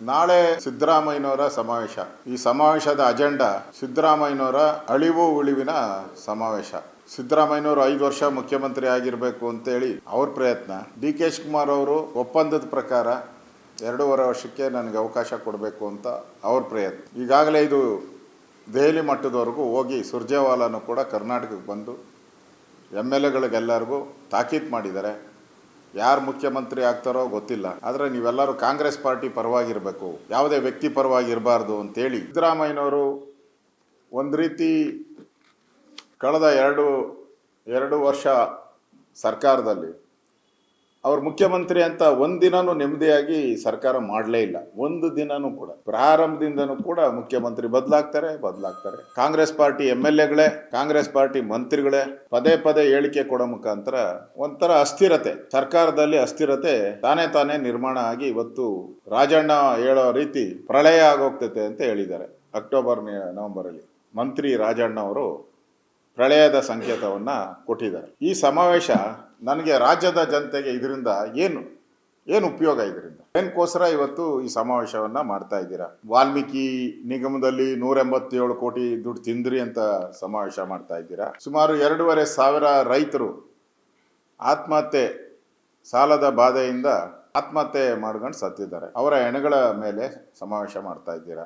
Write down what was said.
ನಾಳೆ ಸಿದ್ದರಾಮಯ್ಯನವರ ಸಮಾವೇಶ. ಈ ಸಮಾವೇಶದ ಅಜೆಂಡಾ ಸಿದ್ದರಾಮಯ್ಯನವರ ಅಳಿವು ಉಳಿವಿನ ಸಮಾವೇಶ. ಸಿದ್ದರಾಮಯ್ಯನವರು 5 ವರ್ಷ ಮುಖ್ಯಮಂತ್ರಿ ಆಗಿರಬೇಕು ಅಂತೇಳಿ ಅವ್ರ ಪ್ರಯತ್ನ. ಡಿ.ಕೆ. ಶಿವಕುಮಾರ್ ಅವರು ಒಪ್ಪಂದದ ಪ್ರಕಾರ 2.5 ವರ್ಷಕ್ಕೆ ನನಗೆ ಅವಕಾಶ ಕೊಡಬೇಕು ಅಂತ ಅವ್ರ ಪ್ರಯತ್ನ. ಈಗಾಗಲೇ ಇದು ದೆಹಲಿ ಮಟ್ಟದವರೆಗೂ ಹೋಗಿ ಸುರ್ಜೇವಾಲಾನು ಕೂಡ ಕರ್ನಾಟಕಕ್ಕೆ ಬಂದು MLAಗಳಿಗೆಲ್ಲರಿಗೂ ತಾಕೀತು ಮಾಡಿದ್ದಾರೆ. ಯಾರು ಮುಖ್ಯಮಂತ್ರಿ ಆಗ್ತಾರೋ ಗೊತ್ತಿಲ್ಲ, ಆದರೆ ನೀವೆಲ್ಲರೂ ಕಾಂಗ್ರೆಸ್ ಪಾರ್ಟಿ ಪರವಾಗಿರಬೇಕು, ಯಾವುದೇ ವ್ಯಕ್ತಿ ಪರವಾಗಿರಬಾರ್ದು ಅಂತೇಳಿ ಸಿದ್ದರಾಮಯ್ಯನವರು ಒಂದು ರೀತಿ ಕಳೆದ ಎರಡು ವರ್ಷ ಸರ್ಕಾರದಲ್ಲಿ ಅವ್ರು ಮುಖ್ಯಮಂತ್ರಿ ಅಂತ ಒಂದಿನೂ ನೆಮ್ಮದಿಯಾಗಿ ಸರ್ಕಾರ ಮಾಡಲೇ ಇಲ್ಲ. ಒಂದು ದಿನನೂ ಕೂಡ, ಪ್ರಾರಂಭದಿಂದನೂ ಕೂಡ ಮುಖ್ಯಮಂತ್ರಿ ಬದಲಾಗ್ತಾರೆ. ಕಾಂಗ್ರೆಸ್ ಪಾರ್ಟಿ MLAಗಳೇ, ಕಾಂಗ್ರೆಸ್ ಪಾರ್ಟಿ ಮಂತ್ರಿಗಳೇ ಪದೇ ಪದೇ ಹೇಳಿಕೆ ಕೊಡೋ ಮುಖಾಂತರ ಒಂಥರ ಅಸ್ಥಿರತೆ, ಸರ್ಕಾರದಲ್ಲಿ ಅಸ್ಥಿರತೆ ತಾನೇ ನಿರ್ಮಾಣ ಆಗಿ ಇವತ್ತು ರಾಜಣ್ಣ ಹೇಳೋ ರೀತಿ ಪ್ರಳಯ ಆಗೋಗ್ತೈತೆ ಅಂತ ಹೇಳಿದ್ದಾರೆ. ನವೆಂಬರ್ ಅಲ್ಲಿ ಮಂತ್ರಿ ರಾಜಣ್ಣ ಅವರು ಪ್ರಳಯದ ಸಂಕೇತವನ್ನ ಕೊಟ್ಟಿದ್ದಾರೆ. ಈ ಸಮಾವೇಶ ನನಗೆ, ರಾಜ್ಯದ ಜನತೆಗೆ ಇದರಿಂದ ಏನು ಉಪಯೋಗ, ಇದರಿಂದ ಏನಕ್ಕೋಸ್ಕರ ಇವತ್ತು ಈ ಸಮಾವೇಶವನ್ನ ಮಾಡ್ತಾ ಇದ್ದೀರಾ? ವಾಲ್ಮೀಕಿ ನಿಗಮದಲ್ಲಿ 187 ಕೋಟಿ ದುಡ್ಡು ತಿಂದ್ರಿ ಅಂತ ಸಮಾವೇಶ ಮಾಡ್ತಾ ಇದ್ದೀರಾ. ಸುಮಾರು 2,500 ರೈತರು ಆತ್ಮಹತ್ಯೆ, ಸಾಲದ ಬಾಧೆಯಿಂದ ಆತ್ಮಹತ್ಯೆ ಮಾಡ್ಕೊಂಡು ಸತ್ತಿದ್ದಾರೆ. ಅವರ ಹೆಣಗಳ ಮೇಲೆ ಸಮಾವೇಶ ಮಾಡ್ತಾ ಇದ್ದೀರಾ.